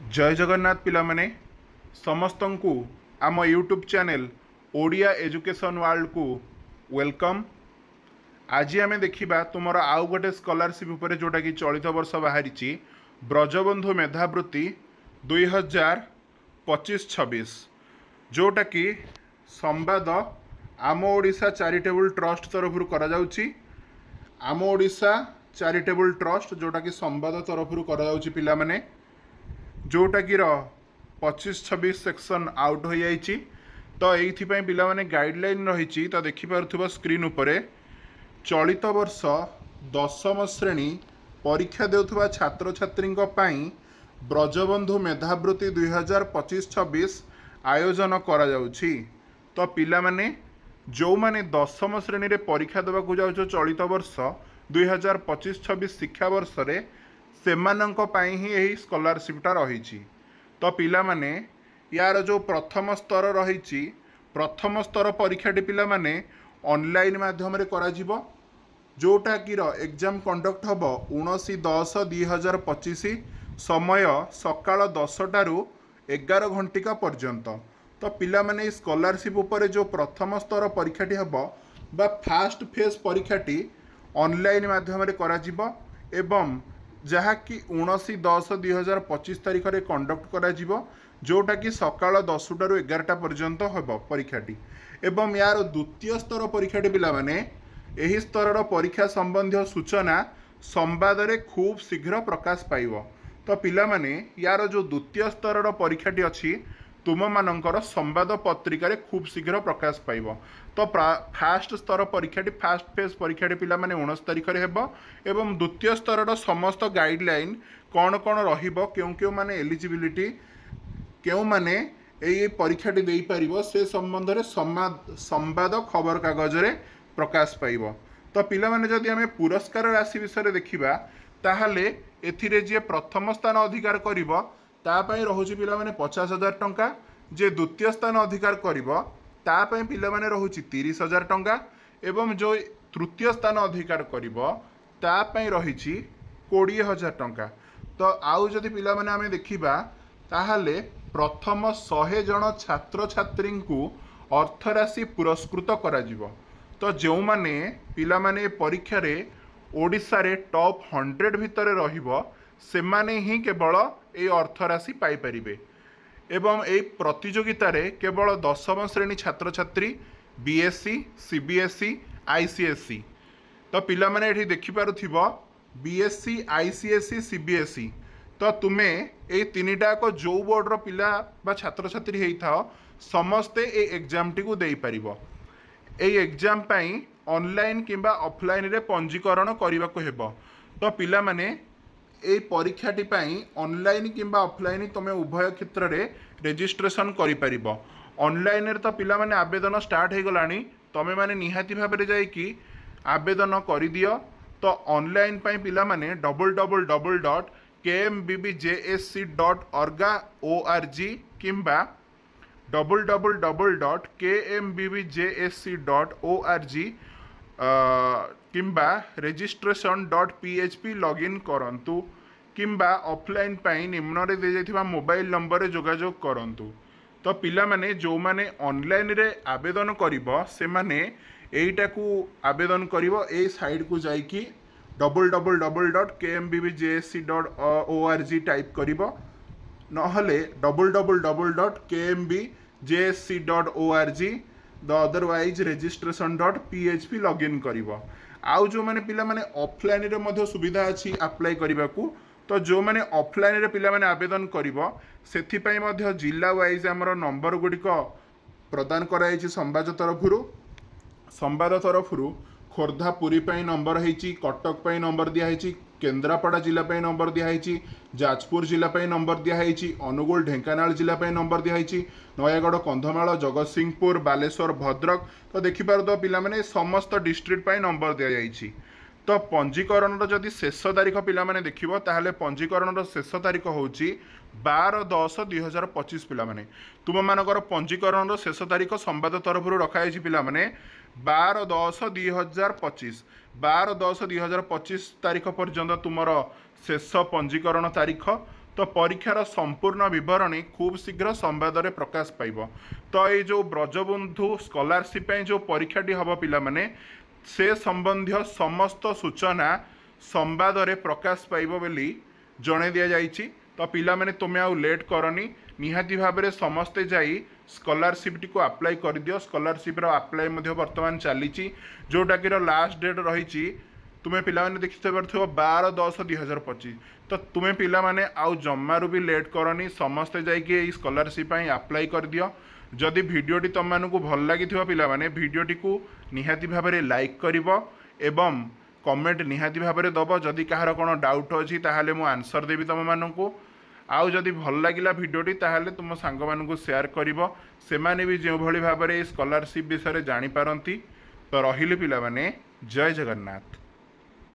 जय जगन्नाथ पिला माने समस्त को आम YouTube channel Odia education world को वेलकम। आज आम देखा तुम आउ गोटे स्कॉलरशिप उपर जोटा कि चलित वर्ष बाहरी ब्रजबंधु मेधावृत्ति 2025-26 जोटा कि संवाद आम ओडिशा चैरिटेबल ट्रस्ट तरफ करा जाउची। आम ओडिशा चैरिटेबल ट्रस्ट जोटा कि संवाद तरफ करा जाउची पिला माने जोटा कि 25-26 सेक्शन आउट हो जाइए। तो ये पिला माने गाइडलाइन रही तो देखिपुव स्क्रीन उपरे चलित वर्ष 10म श्रेणी परीक्षा देउथुवा छात्र छात्री ब्रजबंधु मेधावृत्ति 2025-26 आयोजन करा जाउछि। तो पिला माने जो माने 10म श्रेणी रे परीक्षा देवाक जाउछ चलित वर्ष 2025-26 शिक्षा वर्ष रे सेमानंक पाई ही यही स्कॉलरशिपटा रही। तो पिला माने यार जो प्रथम स्तर रही प्रथम स्तर परीक्षाटी पिला माने ऑनलाइन माध्यम रे करा जिवो जोटा कि एग्जाम कंडक्ट हम 19/10/2025 समय सकाल 10टारू 11 घंटिका पर्यंत। तो पिला माने स्कॉलरशिप उपरे जो प्रथम स्तर परीक्षाटी हम बा फास्ट फेज परीक्षाटी ऑनलाइन माध्यम रे करा जिवो एवं जहाँकि 19/10/2025 तारीख में कंडक्ट करा जोटा कि सकाल 10टारू 11टा पर्यंत हम परीक्षाटी एवं यार द्वितीय स्तर परीक्षाटी पिला माने एही स्तर परीक्षा संबंधी सूचना संवाद रे खूब शीघ्र प्रकाश पाइब। तो पिला माने यार जो द्वितीय स्तर परीक्षाटी अच्छी तुम मानकर संवाद पत्रिका रे खूब शीघ्र प्रकाश पाइब। तो फास्ट स्तर परीक्षाटी फास्ट फेज परीक्षाटी पिला माने 19 तारीख रे हेबो एवं द्वितीय स्तर समस्त गाइडलाइन कौन कौन रहिबो क्यों क्यों माने एलिजिबिलिटी क्यों माने ये परीक्षाटी दे पारिबो से संबंध रे संवाद खबर कागज रे प्रकाश पाइब। तो पिला माने जदि आमे पुरस्कार राशि विषय देखिबा ताहाले एथिरे जे प्रथम स्थान अधिकार करिबो तापाई रहुछि पिला माने 50,000 टंका, जे द्वितीय स्थान अधिकार करिबो तापाई पिला माने रहुछि 30,000 टंका एवं जो तृतीय स्थान अधिकार करिबो तापाई रहिछि 20,000 टंका। तो आउ जदि पिला माने आमे देखिबा ताहाले प्रथम 100 जन छात्र छात्री को अर्थराशि पुरस्कृत करा जिवो। तो जो माने पिला माने परीक्षा रे ओडिशा रे टॉप 100 भितर रहिबो से माने ही केवल ये अर्थराशि पाई परिबे एवं ए प्रतियोगिता रे केवल 10म श्रेणी छात्र छात्री बीएससी सीबीएसई आईसीएसई। तो पिला माने एठी देखि पारुथिबो बीएससी आईसीएसई सीबीएसई। तो तुमे ए तीनिटा को जो बोर्ड रो पिला बा छात्र छात्री हेई थाओ समस्ते ए एग्जाम टी को देई परिबो। ए एग्जाम पाई ऑनलाइन किंबा ऑफलाइन रे पंजीकरण करने को हेबो। तो पिला माने ए परीक्षाटी पाई ऑनलाइन किंबा ऑफलाइन तुम उभय क्षेत्र रे रजिस्ट्रेशन करि परिबो। ऑनलाइन रे तो पिला माने आवेदन स्टार्ट हो गलानी तमे माने निहाती भाबे रे जाई कि आवेदन करि दियो। तो ऑनलाइन पाई पिला माने www.kmbbjsc.org किंबा www.kmbbjsc.org किंबा registration.php लॉगिन करंतु किंबा ऑफलाइन पाई निम्न रे दे जाइथिबा मोबाइल नंबर रे जोगाजोग करंतु। तो पिला माने जो माने ऑनलाइन रे आवेदन करिवो से माने एईटा को आवेदन करिवो ए साइड को जाइकी www.kmbbjsc.org टाइप करिवो नहले www.kmbjsc.org the otherwise registration.php login करिवो। आउ जो माने पिला माने ऑफलाइन रे मध्य सुविधा अछि अप्लाई करिबा को। तो जो माने ऑफलाइन रे पिला माने आवेदन करिवो सेथि पई मध्य जिल्ला वाइज हमर नंबर गुडी को प्रदान कराइछि संवाद तरफरु खोर्धा पुरी पाई नंबर है, कटक पाई नंबर दिखाई, केन्द्रापड़ा जिला पाई नंबर दिखाई, जाजपुर जिला पाई नंबर दिखाई, अनुगुल ढेंकानाल जिला पाई नंबर दिखाई, नयागढ़ कंधमाल जगतसिंहपुर बालेश्वर भद्रक। तो देखिपार तो पिला माने समस्त डिस्ट्रिक्ट पाई नंबर दिया जाइछि। तो पंजीकरण जदि शेष तारीख पिला माने देखिबो ताहले पंजीकरण शेष तारीख होउछि 12/10/2025 पिला माने तुम मानकर पंजीकरण शेष तारीख संवाद तरफ रखाई पिला माने 12/10/2025 12/10/2025 तारीख पर्यंत तुमर शेष पंजीकरण तारीख। तो परीक्षार संपूर्ण विवरणी खूब शीघ्र संवाद प्रकाश पाइब। तो ये जो ब्रजबंधु स्कॉलरशिप जो परीक्षाटी हम पिलामाने से संबंधी समस्त सूचना संवाद प्रकाश पाइब बोली जणे दिया जाइछि। तो पिला माने तुमे आउ लेट करनी, निहाती भाव में समस्ते जाई स्कॉलरशिप टी को अप्लाई कर दियो। स्कॉलरशिप रो अप्लाई मध्ये वर्तमान चली जोटा कि लास्ट डेट रही तुम्हें पिलाने देखते पार्थो 12/10/2025। तो तुम्हें पिलाने आउ जमारू भी लेट करनी, समस्ते जाइए स्कॉलरशिप अप्लाई कर दियो। जदि भिडियोटी तुम मानक भल लगी पिलाने भिडियोटी को निहाती भाव में लाइक करिवो एवं कमेंट निहाती भाव में दब। जदि कहार कौन डाउट अच्छी ताहले मु आंसर देवी तुम मानक। आउ जदि भल लगिला भिडियोटी ताहले तुम सांग मानक शेयर करिवो, सेमाने भी जो भली भाव में स्कॉलरशिप विषय जानी पारंती। तो रहिले पिलाने जय जगन्नाथ।